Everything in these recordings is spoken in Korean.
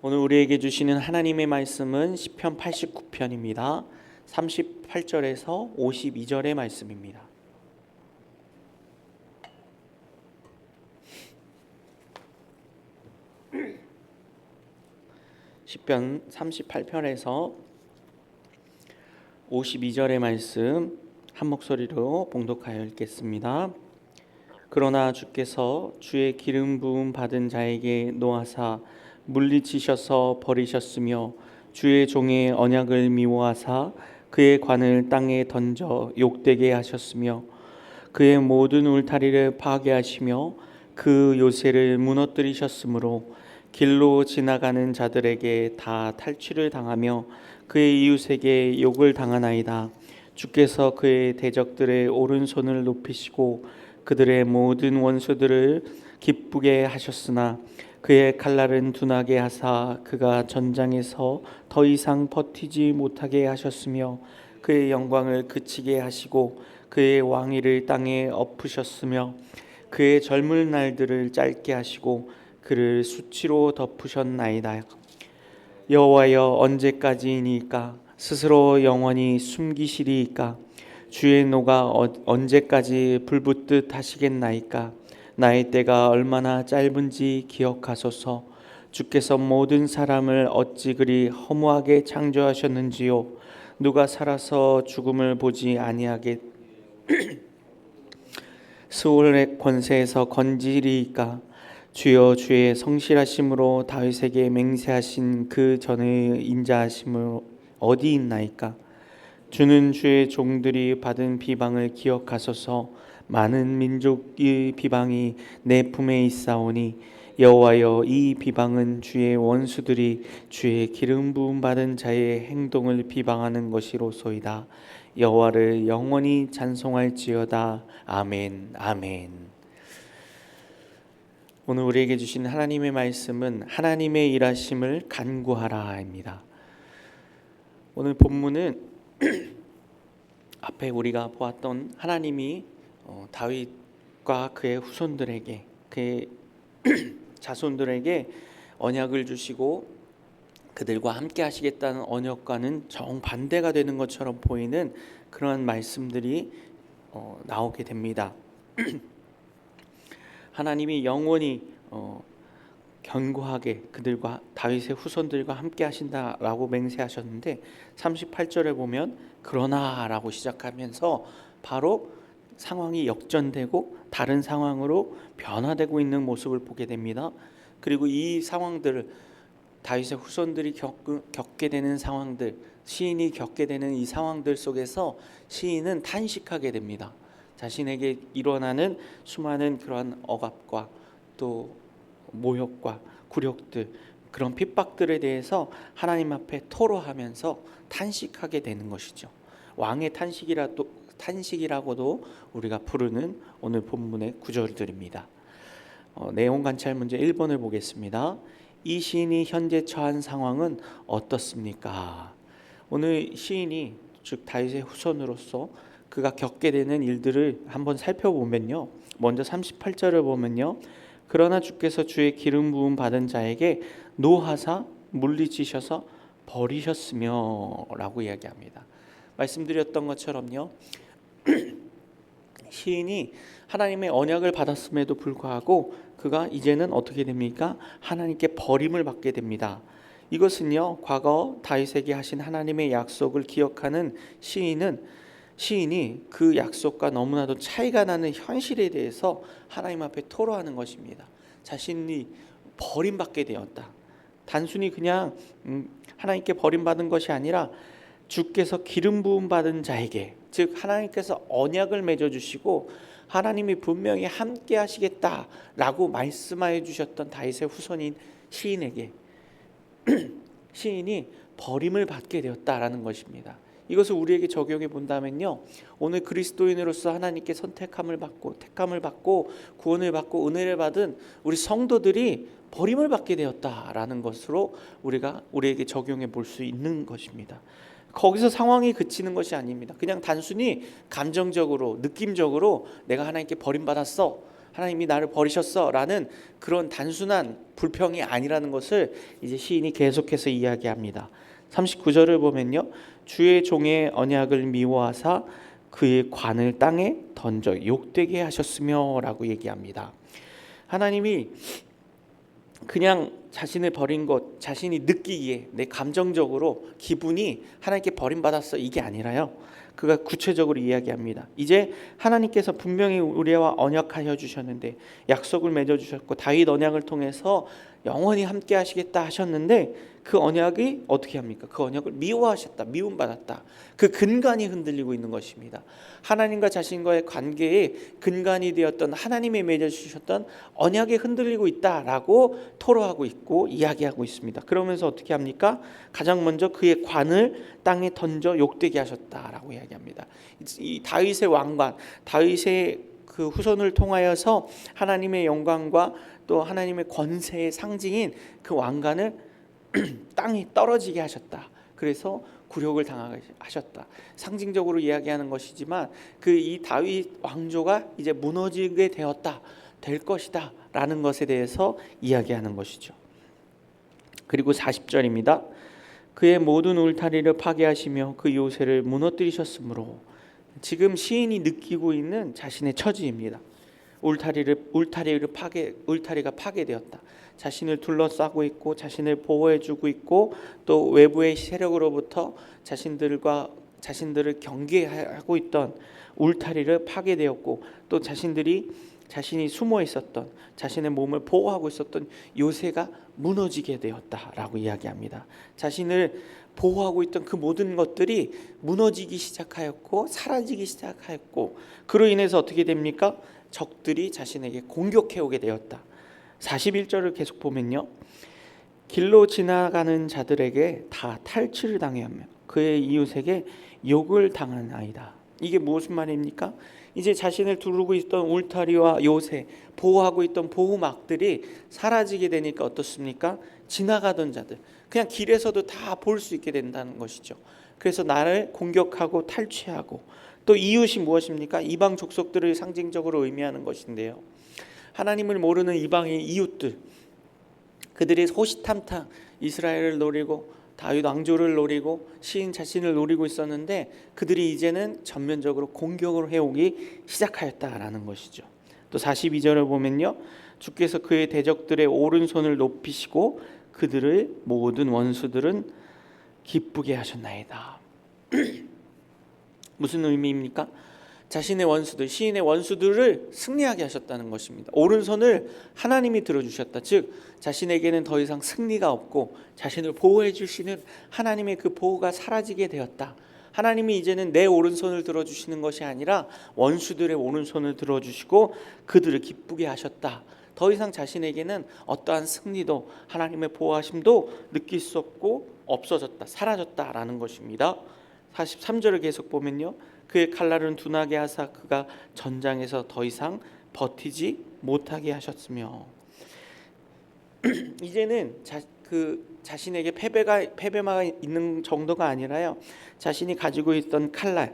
오늘 우리에게 주시는 하나님의 말씀은 시편 89편입니다. 38절에서 52절의 말씀입니다. 시편 38편에서 52절의 말씀 한 목소리로 봉독하여 읽겠습니다. 그러나 주께서 주의 기름 부음 받은 자에게 노하사 물리치셔서 버리셨으며 주의 종의 언약을 미워하사 그의 관을 땅에 던져 욕되게 하셨으며 그의 모든 울타리를 파괴하시며 그 요새를 무너뜨리셨으므로 길로 지나가는 자들에게 다 탈취를 당하며 그의 이웃에게 욕을 당하나이다. 주께서 그의 대적들의 오른손을 높이시고 그들의 모든 원수들을 기쁘게 하셨으나 그의 칼날은 둔하게 하사 그가 전장에서 더 이상 버티지 못하게 하셨으며 그의 영광을 그치게 하시고 그의 왕위를 땅에 엎으셨으며 그의 젊은 날들을 짧게 하시고 그를 수치로 덮으셨나이다. 여호와여, 언제까지이니까? 스스로 영원히 숨기시리이까? 주의 노가 언제까지 불붙듯 하시겠나이까? 나의 때가 얼마나 짧은지 기억하소서. 주께서 모든 사람을 어찌 그리 허무하게 창조하셨는지요. 누가 살아서 죽음을 보지 아니하게 스올의 권세에서 건지리이까? 주여, 주의 성실하심으로 다윗에게 맹세하신 그 전의 인자하심을 어디 있나이까? 주는 주의 종들이 받은 비방을 기억하소서. 많은 민족의 비방이 내 품에 있사오니 여호와여, 이 비방은 주의 원수들이 주의 기름 부음 받은 자의 행동을 비방하는 것이로소이다. 여호와를 영원히 찬송할지어다. 아멘. 아멘. 오늘 우리에게 주신 하나님의 말씀은 하나님의 일하심을 간구하라입니다. 오늘 본문은 앞에 우리가 보았던 하나님이 다윗과 그의 후손들에게, 그의 자손들에게 언약을 주시고 그들과 함께 하시겠다는 언약과는 정반대가 되는 것처럼 보이는 그러한 말씀들이 나오게 됩니다. 하나님이 영원히 견고하게 그들과 다윗의 후손들과 함께 하신다라고 맹세하셨는데 38절에 보면 그러나라고 시작하면서 바로 상황이 역전되고 다른 상황으로 변화되고 있는 모습을 보게 됩니다. 그리고 이 상황들을 다윗의 후손들이 겪게 되는 상황들, 시인이 겪게 되는 이 상황들 속에서 시인은 탄식하게 됩니다. 자신에게 일어나는 수많은 그러한 억압과 또 모욕과 굴욕들, 그런 핍박들에 대해서 하나님 앞에 토로하면서 탄식하게 되는 것이죠. 왕의 탄식이라고도 우리가 부르는 오늘 본문의 구절들입니다. 내용 관찰 문제 1번을 보겠습니다. 이 시인이 현재 처한 상황은 어떻습니까? 오늘 시인이 즉 다윗의 후손으로서 그가 겪게 되는 일들을 한번 살펴보면요, 먼저 38절을 보면요, 그러나 주께서 주의 기름 부음 받은 자에게 노하사 물리치셔서 버리셨으며 라고 이야기합니다. 말씀드렸던 것처럼요, 시인이 하나님의 언약을 받았음에도 불구하고 그가 이제는 어떻게 됩니까? 하나님께 버림을 받게 됩니다. 이것은요, 과거 다윗에게 하신 하나님의 약속을 기억하는 시인이 그 약속과 너무나도 차이가 나는 현실에 대해서 하나님 앞에 토로하는 것입니다. 자신이 버림받게 되었다. 단순히 그냥 하나님께 버림받은 것이 아니라 주께서 기름 부음 받은 자에게, 즉 하나님께서 언약을 맺어주시고 하나님이 분명히 함께 하시겠다라고 말씀하여 주셨던 다윗의 후손인 시인에게 시인이 버림을 받게 되었다라는 것입니다. 이것을 우리에게 적용해 본다면요, 오늘 그리스도인으로서 하나님께 택함을 받고 구원을 받고 은혜를 받은 우리 성도들이 버림을 받게 되었다라는 것으로 우리에게 적용해 볼 수 있는 것입니다. 거기서 상황이 그치는 것이 아닙니다. 그냥 단순히 감정적으로, 느낌적으로 내가 하나님께 버림받았어, 하나님이 나를 버리셨어라는 그런 단순한 불평이 아니라는 것을 이제 시인이 계속해서 이야기합니다. 39절을 보면요, 주의 종의 언약을 미워하사 그의 관을 땅에 던져 욕되게 하셨으며라고 얘기합니다. 하나님이 그냥 자신을 버린 것, 자신이 느끼기에 내 감정적으로 기분이 하나님께 버림받았어, 이게 아니라요, 그가 구체적으로 이야기합니다. 이제 하나님께서 분명히 우리와 언약하여 주셨는데, 약속을 맺어 주셨고 다윗 언약을 통해서 영원히 함께 하시겠다 하셨는데, 그 언약이 어떻게 합니까? 그 언약을 미워하셨다, 미움받았다. 그 근간이 흔들리고 있는 것입니다. 하나님과 자신과의 관계에 근간이 되었던, 하나님이 맺어주셨던 언약이 흔들리고 있다라고 토로하고 있고 이야기하고 있습니다. 그러면서 어떻게 합니까? 가장 먼저 그의 관을 땅에 던져 욕되게 하셨다라고 이야기합니다. 이 다윗의 왕관, 다윗의 그 후손을 통하여서 하나님의 영광과 또 하나님의 권세의 상징인 그 왕관을 땅이 떨어지게 하셨다. 그래서 굴욕을 당하게 하셨다. 상징적으로 이야기하는 것이지만 그 이 다윗 왕조가 이제 무너지게 되었다, 될 것이다 라는 것에 대해서 이야기하는 것이죠. 그리고 40절입니다. 그의 모든 울타리를 파괴하시며 그 요새를 무너뜨리셨으므로, 지금 시인이 느끼고 있는 자신의 처지입니다. 울타리가 파괴되었다. 자신을 둘러싸고 있고 자신을 보호해주고 있고 또 외부의 세력으로부터 자신들을 경계하고 있던 울타리를 파괴되었고, 또 자신이 숨어 있었던, 자신의 몸을 보호하고 있었던 요새가 무너지게 되었다라고 이야기합니다. 자신을 보호하고 있던 그 모든 것들이 무너지기 시작하였고 사라지기 시작하였고, 그로 인해서 어떻게 됩니까? 적들이 자신에게 공격해오게 되었다. 41절을 계속 보면요, 길로 지나가는 자들에게 다 탈취를 당하며 그의 이웃에게 욕을 당하나이다. 이게 무슨 말입니까? 이제 자신을 두르고 있던 울타리와 요새, 보호하고 있던 보호막들이 사라지게 되니까 어떻습니까? 지나가던 자들, 그냥 길에서도 다 볼 수 있게 된다는 것이죠. 그래서 나를 공격하고 탈취하고, 또 이웃이 무엇입니까? 이방 족속들을 상징적으로 의미하는 것인데요, 하나님을 모르는 이방의 이웃들, 그들이 호시탐탐 이스라엘을 노리고 다윗 왕조를 노리고 시인 자신을 노리고 있었는데, 그들이 이제는 전면적으로 공격을 해오기 시작하였다라는 것이죠. 또 42절을 보면요, 주께서 그의 대적들의 오른손을 높이시고 그들의 모든 원수들은 기쁘게 하셨나이다. 무슨 의미입니까? 자신의 원수들, 시인의 원수들을 승리하게 하셨다는 것입니다. 오른손을 하나님이 들어주셨다. 즉 자신에게는 더 이상 승리가 없고 자신을 보호해 주시는 하나님의 그 보호가 사라지게 되었다. 하나님이 이제는 내 오른손을 들어주시는 것이 아니라 원수들의 오른손을 들어주시고 그들을 기쁘게 하셨다. 더 이상 자신에게는 어떠한 승리도 하나님의 보호하심도 느낄 수 없고 없어졌다, 사라졌다라는 것입니다. 43절을 계속 보면요, 그의 칼날은 둔하게 하사 그가 전장에서 더 이상 버티지 못하게 하셨으며, 이제는 자신에게 패배가 있는 정도가 아니라요, 자신이 가지고 있던 칼날,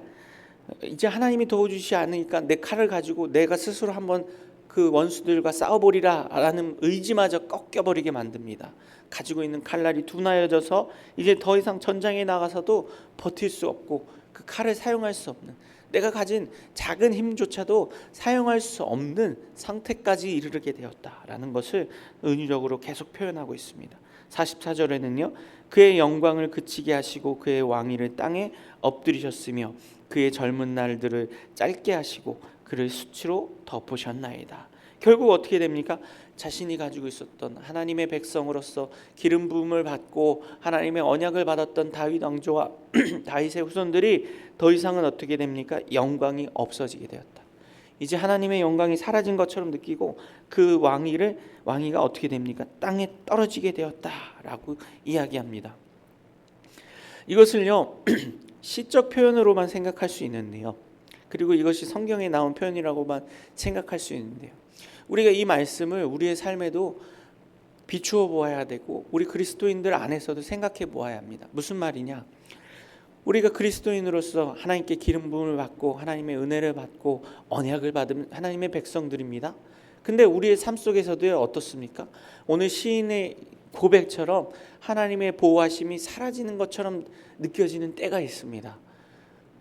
이제 하나님이 도와주시지 않으니까 내 칼을 가지고 내가 스스로 한번 그 원수들과 싸워보리라 라는 의지마저 꺾여버리게 만듭니다. 가지고 있는 칼날이 둔하여져서 이제 더 이상 전장에 나가서도 버틸 수 없고 그 칼을 사용할 수 없는, 내가 가진 작은 힘조차도 사용할 수 없는 상태까지 이르게 되었다라는 것을 은유적으로 계속 표현하고 있습니다. 44절에는요, 그의 영광을 그치게 하시고 그의 왕위를 땅에 엎드리셨으며 그의 젊은 날들을 짧게 하시고 그를 수치로 덮으셨나이다. 결국 어떻게 됩니까? 자신이 가지고 있었던 하나님의 백성으로서 기름 부음을 받고 하나님의 언약을 받았던 다윗 왕조와 다윗의 후손들이 더 이상은 어떻게 됩니까? 영광이 없어지게 되었다. 이제 하나님의 영광이 사라진 것처럼 느끼고 그 왕위가 어떻게 됩니까? 땅에 떨어지게 되었다라고 이야기합니다. 이것을요 시적 표현으로만 생각할 수 있는데요, 그리고 이것이 성경에 나온 표현이라고만 생각할 수 있는데요, 우리가 이 말씀을 우리의 삶에도 비추어 보아야 되고 우리 그리스도인들 안에서도 생각해 보아야 합니다. 무슨 말이냐? 우리가 그리스도인으로서 하나님께 기름 부음을 받고 하나님의 은혜를 받고 언약을 받은 하나님의 백성들입니다. 근데 우리의 삶 속에서도 어떻습니까? 오늘 시인의 고백처럼 하나님의 보호하심이 사라지는 것처럼 느껴지는 때가 있습니다.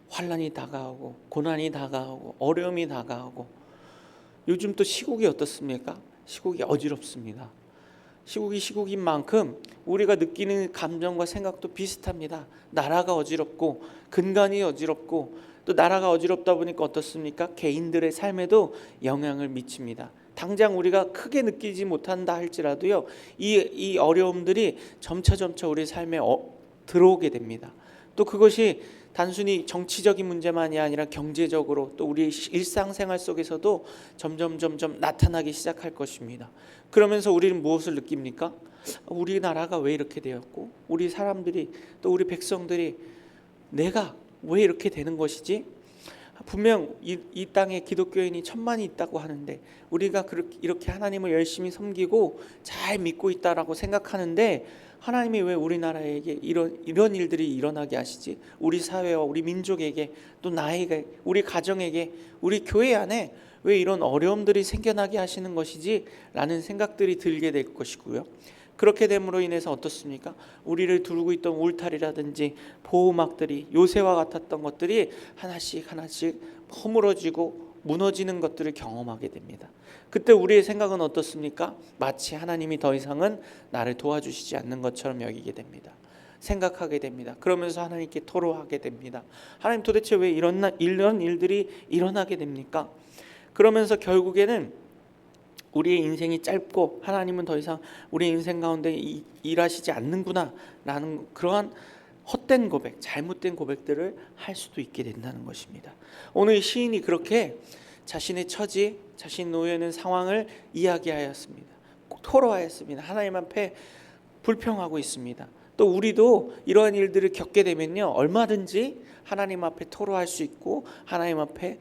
환난이 다가오고 고난이 다가오고 어려움이 다가오고, 요즘 또 시국이 어떻습니까? 시국이 어지럽습니다. 시국이 시국인 만큼 우리가 느끼는 감정과 생각도 비슷합니다. 나라가 어지럽고 근간이 어지럽고, 또 나라가 어지럽다 보니까 어떻습니까? 개인들의 삶에도 영향을 미칩니다. 당장 우리가 크게 느끼지 못한다 할지라도요, 이 어려움들이 점차 우리 삶에 들어오게 됩니다. 또 그것이 단순히 정치적인 문제만이 아니라 경제적으로 또 우리 일상생활 속에서도 점점 나타나기 시작할 것입니다. 그러면서 우리는 무엇을 느낍니까? 우리나라가 왜 이렇게 되었고, 우리 사람들이 또 우리 백성들이 내가 왜 이렇게 되는 것이지? 분명 이 땅에 기독교인이 1000만이 있다고 하는데, 우리가 이렇게 하나님을 열심히 섬기고 잘 믿고 있다라고 생각하는데, 하나님이 왜 우리나라에게 이런 일들이 일어나게 하시지? 우리 사회와 우리 민족에게, 또 나에게, 우리 가정에게, 우리 교회 안에 왜 이런 어려움들이 생겨나게 하시는 것이지? 라는 생각들이 들게 될 것이고요. 그렇게 됨으로 인해서 어떻습니까? 우리를 두르고 있던 울타리라든지 보호막들이, 요새와 같았던 것들이 하나씩 허물어지고 무너지는 것들을 경험하게 됩니다. 그때 우리의 생각은 어떻습니까? 마치 하나님이 더 이상은 나를 도와주시지 않는 것처럼 여기게 됩니다. 생각하게 됩니다. 그러면서 하나님께 토로하게 됩니다. 하나님, 도대체 왜 이런 일들이 일어나게 됩니까? 그러면서 결국에는 우리의 인생이 짧고 하나님은 더 이상 우리 인생 가운데 일하시지 않는구나 라는 그러한 헛된 고백, 잘못된 고백들을 할 수도 있게 된다는 것입니다. 오늘 시인이 그렇게 자신의 처지, 자신 놓여 있는 상황을 이야기하였습니다. 토로하였습니다. 하나님 앞에 불평하고 있습니다. 또 우리도 이러한 일들을 겪게 되면요, 얼마든지 하나님 앞에 토로할 수 있고 하나님 앞에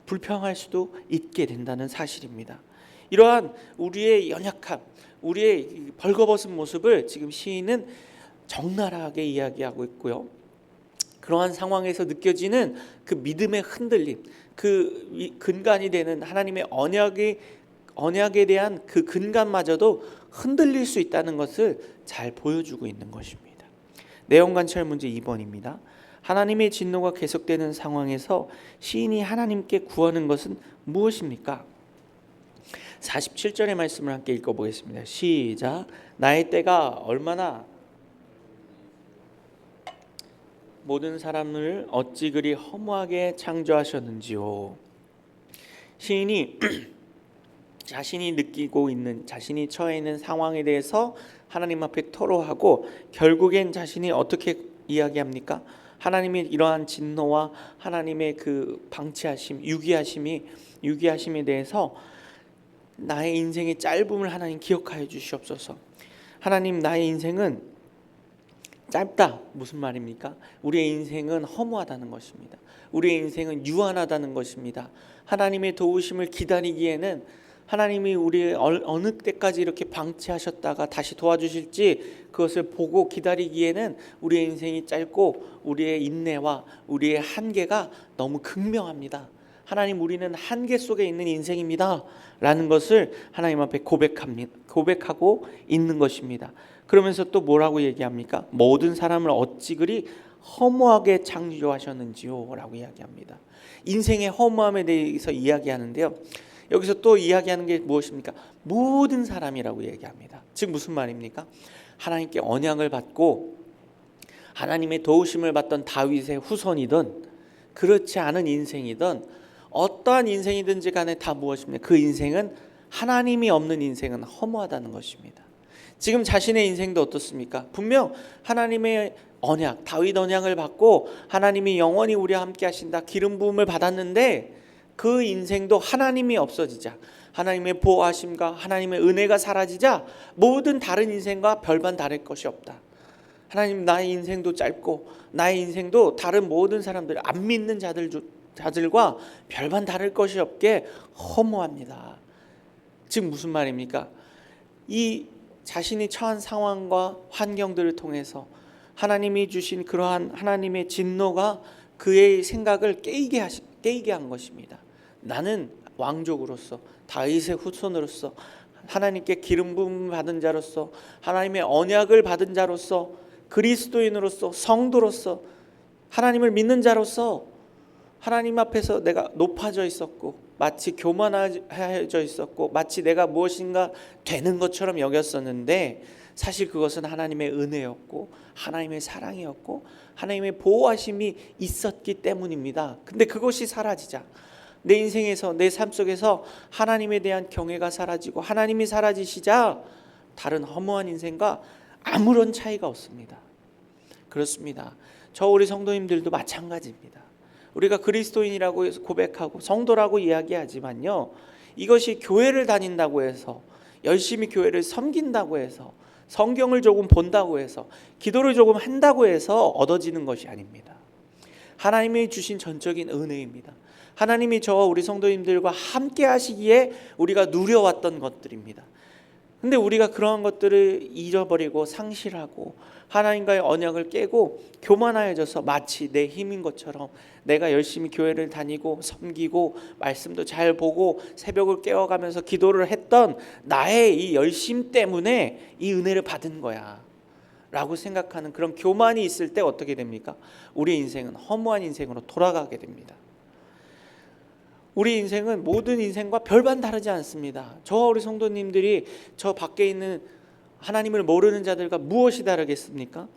불평할 수도 있게 된다는 사실입니다. 이러한 우리의 연약함, 우리의 벌거벗은 모습을 지금 시인은 적나라하게 이야기하고 있고요. 그러한 상황에서 느껴지는 그 믿음의 흔들림, 그 근간이 되는 하나님의 언약에 대한 그 근간마저도 흔들릴 수 있다는 것을 잘 보여주고 있는 것입니다. 내용 관찰 문제 2번입니다. 하나님의 진노가 계속되는 상황에서 시인이 하나님께 구하는 것은 무엇입니까? 47절의 말씀을 함께 읽어보겠습니다. 시작. 나의 때가 얼마나 모든 사람을 어찌 그리 허무하게 창조하셨는지요. 시인이 자신이 느끼고 있는, 자신이 처해 있는 상황에 대해서 하나님 앞에 토로하고, 결국엔 자신이 어떻게 이야기합니까? 하나님의 이러한 진노와 하나님의 그 방치하심, 유기하심에 대해서 나의 인생의 짧음을 하나님 기억하여 주시옵소서. 하나님, 나의 인생은 짧다. 무슨 말입니까? 우리의 인생은 허무하다는 것입니다. 우리의 인생은 유한하다는 것입니다. 하나님의 도우심을 기다리기에는, 하나님이 우리의 어느 때까지 이렇게 방치하셨다가 다시 도와주실지 그것을 보고 기다리기에는 우리의 인생이 짧고 우리의 인내와 우리의 한계가 너무 극명합니다. 하나님, 우리는 한계 속에 있는 인생입니다 라는 것을 하나님 앞에 고백하고 있는 것입니다. 그러면서 또 뭐라고 얘기합니까? 모든 사람을 어찌 그리 허무하게 창조하셨는지요 라고 이야기합니다. 인생의 허무함에 대해서 이야기하는데요, 여기서 또 이야기하는 게 무엇입니까? 모든 사람이라고 얘기합니다. 즉 무슨 말입니까? 하나님께 언약을 받고 하나님의 도우심을 받던 다윗의 후손이든 그렇지 않은 인생이든 어떠한 인생이든지 간에 다 무엇입니까? 그 인생은, 하나님이 없는 인생은 허무하다는 것입니다. 지금 자신의 인생도 어떻습니까? 분명 하나님의 언약, 다윗 언약을 받고 하나님이 영원히 우리와 함께 하신다, 기름 부음을 받았는데 그 인생도 하나님이 없어지자, 하나님의 보호하심과 하나님의 은혜가 사라지자 모든 다른 인생과 별반 다를 것이 없다. 하나님, 나의 인생도 짧고 나의 인생도 다른 모든 사람들, 안 믿는 자들과 별반 다를 것이 없게 허무합니다. 즉 무슨 말입니까? 이 자신이 처한 상황과 환경들을 통해서 하나님이 주신 그러한 하나님의 진노가 그의 생각을 깨이게 한 것입니다. 나는 왕족으로서, 다윗의 후손으로서, 하나님께 기름 부음 받은 자로서, 하나님의 언약을 받은 자로서, 그리스도인으로서, 성도로서, 하나님을 믿는 자로서 하나님 앞에서 내가 높아져 있었고, 마치 교만해져 있었고, 마치 내가 무엇인가 되는 것처럼 여겼었는데, 사실 그것은 하나님의 은혜였고 하나님의 사랑이었고 하나님의 보호하심이 있었기 때문입니다. 근데 그것이 사라지자, 내 인생에서, 내 삶 속에서 하나님에 대한 경외가 사라지고 하나님이 사라지시자 다른 허무한 인생과 아무런 차이가 없습니다. 그렇습니다. 우리 성도님들도 마찬가지입니다. 우리가 그리스도인이라고 해서 고백하고 성도라고 이야기하지만요, 이것이 교회를 다닌다고 해서, 열심히 교회를 섬긴다고 해서, 성경을 조금 본다고 해서, 기도를 조금 한다고 해서 얻어지는 것이 아닙니다. 하나님이 주신 전적인 은혜입니다. 하나님이 저와 우리 성도님들과 함께 하시기에 우리가 누려왔던 것들입니다. 근데 우리가 그러한 것들을 잊어버리고 상실하고 하나님과의 언약을 깨고 교만해져서 마치 내 힘인 것처럼, 내가 열심히 교회를 다니고 섬기고 말씀도 잘 보고 새벽을 깨어가면서 기도를 했던 나의 이 열심 때문에 이 은혜를 받은 거야 라고 생각하는 그런 교만이 있을 때 어떻게 됩니까? 우리 인생은 허무한 인생으로 돌아가게 됩니다. 우리 인생은 모든 인생과 별반 다르지 않습니다. 저와 우리 성도님들이 저 밖에 있는 하나님을 모르는 자들과 무엇이 다르겠습니까?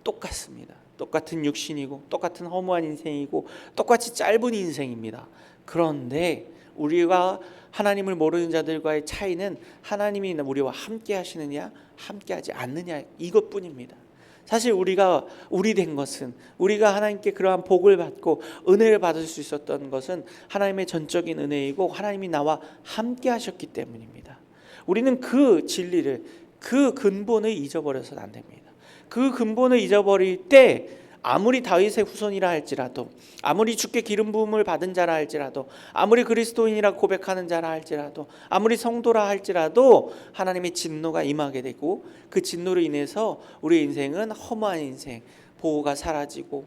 똑같습니다. 똑같은 육신이고 똑같은 허무한 인생이고 똑같이 짧은 인생입니다. 그런데 우리가 하나님을 모르는 자들과의 차이는 하나님이 우리와 함께 하시느냐 함께 하지 않느냐 이것뿐입니다. 사실 우리가 우리 된 것은, 우리가 하나님께 그러한 복을 받고 은혜를 받을 수 있었던 것은 하나님의 전적인 은혜이고 하나님이 나와 함께 하셨기 때문입니다. 우리는 그 진리를, 그 근본을 잊어버려서는 안 됩니다. 그 근본을 잊어버릴 때 아무리 다윗의 후손이라 할지라도, 아무리 주께 기름 부음을 받은 자라 할지라도, 아무리 그리스도인이라 고백하는 자라 할지라도, 아무리 성도라 할지라도 하나님의 진노가 임하게 되고, 그 진노로 인해서 우리 인생은 허무한 인생, 보호가 사라지고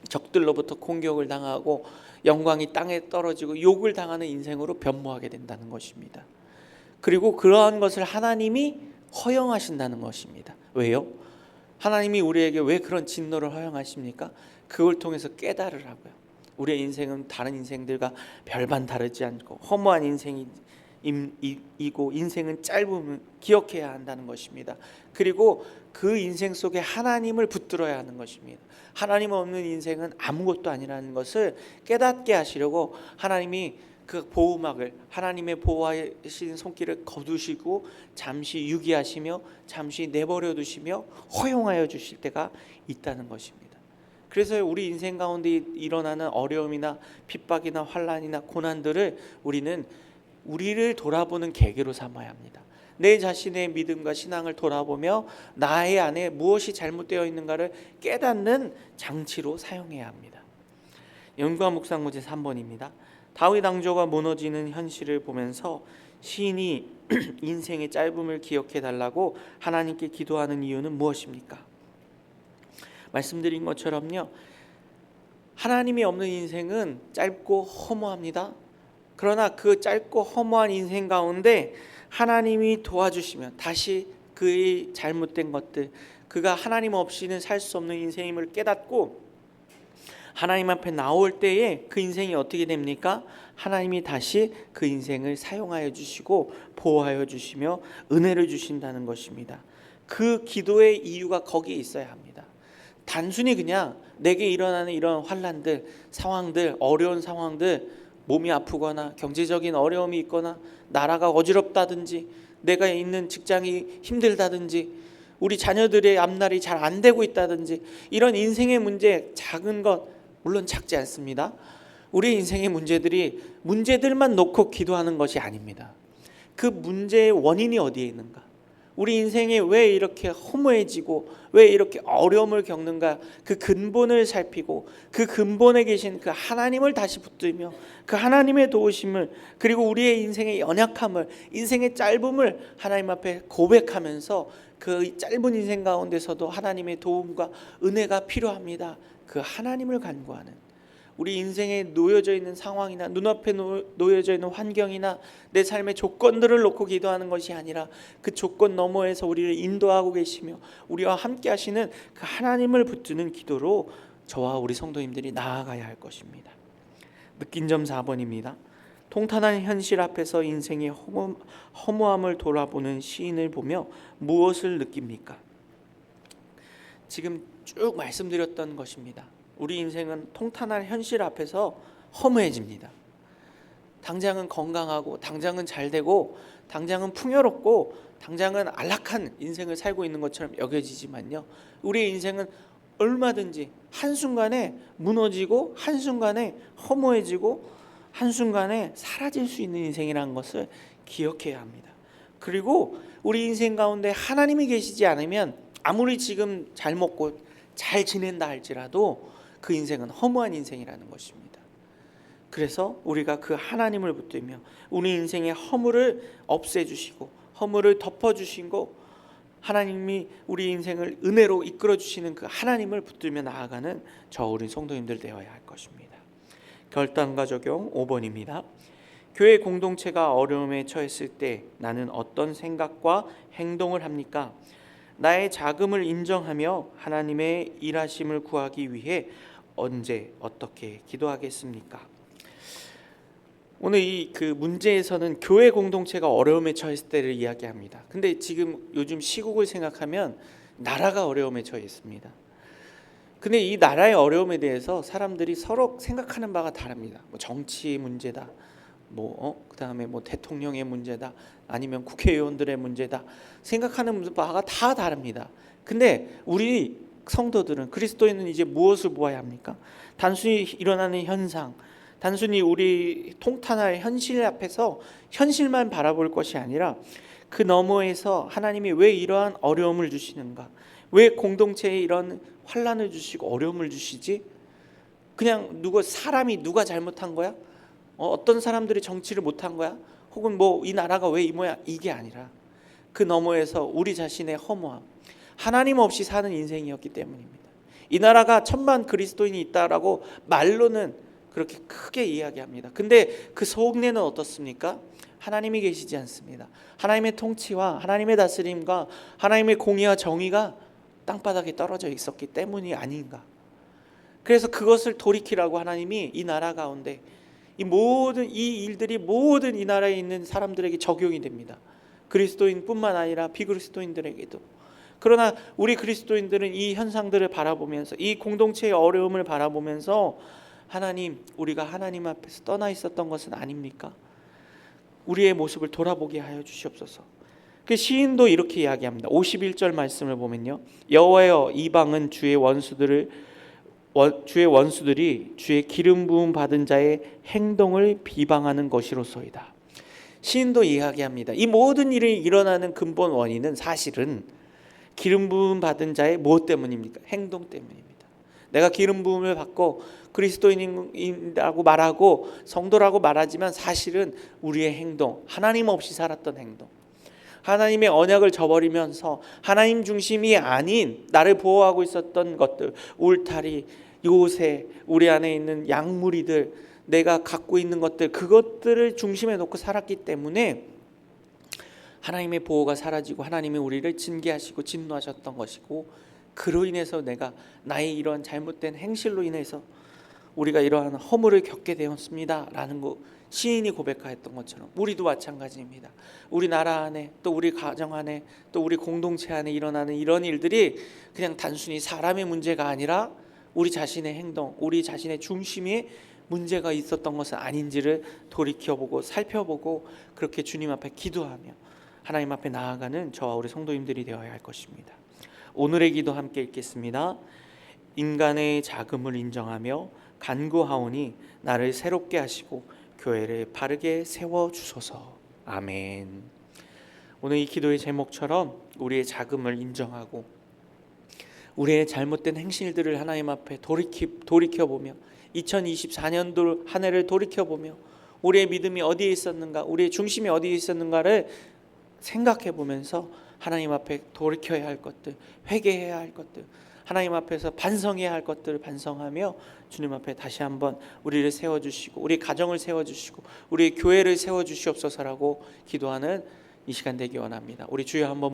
적들로부터 공격을 당하고 영광이 땅에 떨어지고 욕을 당하는 인생으로 변모하게 된다는 것입니다. 그리고 그러한 것을 하나님이 허용하신다는 것입니다. 왜요? 하나님이 우리에게 왜 그런 진노를 허용하십니까? 그걸 통해서 깨달으라고요. 우리의 인생은 다른 인생들과 별반 다르지 않고 허무한 인생이고 인생은 짧음을 기억해야 한다는 것입니다. 그리고 그 인생 속에 하나님을 붙들어야 하는 것입니다. 하나님 없는 인생은 아무것도 아니라는 것을 깨닫게 하시려고 하나님이 그 보호막을, 하나님의 보호하신 손길을 거두시고 잠시 유기하시며 잠시 내버려 두시며 허용하여 주실 때가 있다는 것입니다. 그래서 우리 인생 가운데 일어나는 어려움이나 핍박이나 환난이나 고난들을 우리는 우리를 돌아보는 계기로 삼아야 합니다. 내 자신의 믿음과 신앙을 돌아보며 나의 안에 무엇이 잘못되어 있는가를 깨닫는 장치로 사용해야 합니다. 연구와 묵상 문제 3번입니다. 다윗 왕조가 무너지는 현실을 보면서 시인이 인생의 짧음을 기억해 달라고 하나님께 기도하는 이유는 무엇입니까? 말씀드린 것처럼요, 하나님이 없는 인생은 짧고 허무합니다. 그러나 그 짧고 허무한 인생 가운데 하나님이 도와주시면 다시 그의 잘못된 것들, 그가 하나님 없이는 살 수 없는 인생임을 깨닫고 하나님 앞에 나올 때에 그 인생이 어떻게 됩니까? 하나님이 다시 그 인생을 사용하여 주시고 보호하여 주시며 은혜를 주신다는 것입니다. 그 기도의 이유가 거기에 있어야 합니다. 단순히 그냥 내게 일어나는 이런 환난들, 상황들, 어려운 상황들, 몸이 아프거나 경제적인 어려움이 있거나 나라가 어지럽다든지 내가 있는 직장이 힘들다든지 우리 자녀들의 앞날이 잘 안 되고 있다든지 이런 인생의 문제, 작은 것 물론 작지 않습니다. 우리 인생의 문제들만 놓고 기도하는 것이 아닙니다. 그 문제의 원인이 어디에 있는가? 우리 인생이 왜 이렇게 허무해지고 왜 이렇게 어려움을 겪는가? 그 근본을 살피고 그 근본에 계신 그 하나님을 다시 붙들며 그 하나님의 도우심을, 그리고 우리의 인생의 연약함을, 인생의 짧음을 하나님 앞에 고백하면서 그 짧은 인생 가운데서도 하나님의 도움과 은혜가 필요합니다. 그 하나님을 간구하는, 우리 인생에 놓여져 있는 상황이나 눈앞에 놓여져 있는 환경이나 내 삶의 조건들을 놓고 기도하는 것이 아니라 그 조건 너머에서 우리를 인도하고 계시며 우리와 함께 하시는 그 하나님을 붙드는 기도로 저와 우리 성도님들이 나아가야 할 것입니다. 느낀 점 4번입니다. 통탄한 현실 앞에서 인생의 허무함을 돌아보는 시인을 보며 무엇을 느낍니까? 지금 쭉 말씀드렸던 것입니다. 우리 인생은 통탄한 현실 앞에서 허무해집니다. 당장은 건강하고 당장은 잘되고 당장은 풍요롭고 당장은 안락한 인생을 살고 있는 것처럼 여겨지지만요, 우리의 인생은 얼마든지 한순간에 무너지고 한순간에 허무해지고 한순간에 사라질 수 있는 인생이라는 것을 기억해야 합니다. 그리고 우리 인생 가운데 하나님이 계시지 않으면 아무리 지금 잘 먹고 잘 지낸다 할지라도 그 인생은 허무한 인생이라는 것입니다. 그래서 우리가 그 하나님을 붙들며 우리 인생의 허물을 없애주시고 허물을 덮어주시고 하나님이 우리 인생을 은혜로 이끌어주시는 그 하나님을 붙들며 나아가는 저 우리 성도님들 되어야 할 것입니다. 결단과 적용 5번입니다. 교회 공동체가 어려움에 처했을 때 나는 어떤 생각과 행동을 합니까? 나의 자금을 인정하며 하나님의 일하심을 구하기 위해 언제 어떻게 기도하겠습니까? 오늘 이 그 문제에서는 교회 공동체가 어려움에 처했을 때를 이야기합니다. 근데 지금 요즘 시국을 생각하면 나라가 어려움에 처해 있습니다. 근데 이 나라의 어려움에 대해서 사람들이 서로 생각하는 바가 다릅니다. 뭐 정치 문제다, 그다음에 대통령의 문제다, 아니면 국회의원들의 문제다, 생각하는 바가 다 다릅니다. 근데 우리 성도들은, 그리스도인은 이제 무엇을 보아야 합니까? 단순히 일어나는 현상, 단순히 우리 통탄할 현실 앞에서 현실만 바라볼 것이 아니라 그 너머에서 하나님이 왜 이러한 어려움을 주시는가, 왜 공동체에 이런 환난을 주시고 어려움을 주시지? 그냥 사람이 누가 잘못한 거야? 어떤 사람들이 정치를 못한 거야? 혹은 이 나라가 왜 이 모양, 이게 아니라 그 너머에서 우리 자신의 허무함, 하나님 없이 사는 인생이었기 때문입니다. 이 나라가 천만 그리스도인이 있다라고 말로는 그렇게 크게 이야기합니다. 근데 그 속내는 어떻습니까? 하나님이 계시지 않습니다. 하나님의 통치와 하나님의 다스림과 하나님의 공의와 정의가 땅바닥에 떨어져 있었기 때문이 아닌가. 그래서 그것을 돌이키라고 하나님이 이 나라 가운데 이 모든 이 일들이 모든 이 나라에 있는 사람들에게 적용이 됩니다. 그리스도인뿐만 아니라 비그리스도인들에게도. 그러나 우리 그리스도인들은 이 현상들을 바라보면서, 이 공동체의 어려움을 바라보면서 하나님, 우리가 하나님 앞에서 떠나 있었던 것은 아닙니까? 우리의 모습을 돌아보게 하여 주시옵소서. 그 시인도 이렇게 이야기합니다. 51절 말씀을 보면요, 여호와여, 이방은 주의 원수들이 주의 기름 부음 받은 자의 행동을 비방하는 것이로소이다. 시인도 이야기합니다. 이 모든 일이 일어나는 근본 원인은 사실은 기름 부음 받은 자의 무엇 때문입니까? 행동 때문입니다. 내가 기름 부음을 받고 그리스도인이라고 말하고 성도라고 말하지만 사실은 우리의 행동, 하나님 없이 살았던 행동, 하나님의 언약을 저버리면서 하나님 중심이 아닌 나를 보호하고 있었던 것들, 울타리, 요새, 우리 안에 있는 약물이들, 내가 갖고 있는 것들, 그것들을 중심에 놓고 살았기 때문에 하나님의 보호가 사라지고 하나님이 우리를 징계하시고 진노하셨던 것이고, 그로 인해서 내가 나의 이러한 잘못된 행실로 인해서 우리가 이러한 허물을 겪게 되었습니다 라는 거 시인이 고백하였던 것처럼 우리도 마찬가지입니다. 우리 나라 안에, 또 우리 가정 안에, 또 우리 공동체 안에 일어나는 이런 일들이 그냥 단순히 사람의 문제가 아니라 우리 자신의 행동, 우리 자신의 중심에 문제가 있었던 것은 아닌지를 돌이켜보고 살펴보고 그렇게 주님 앞에 기도하며 하나님 앞에 나아가는 저와 우리 성도님들이 되어야 할 것입니다. 오늘의 기도 함께 읽겠습니다. 인간의 자금을 인정하며 간구하오니 나를 새롭게 하시고 교회를 바르게 세워주소서. 아멘. 오늘 이 기도의 제목처럼 우리의 자금을 인정하고 우리의 잘못된 행실들을 하나님 앞에 돌이켜보며 2024년도 한 해를 돌이켜보며 우리의 믿음이 어디에 있었는가, 우리의 중심이 어디에 있었는가를 생각해 보면서 하나님 앞에 돌이켜야 할 것들, 회개해야 할 것들, 하나님 앞에서 반성해야 할 것들을 반성하며 주님 앞에 다시 한번 우리를 세워주시고 우리 가정을 세워주시고 우리 교회를 세워주시옵소서라고 기도하는 이 시간 되기 원합니다. 우리 주여 한번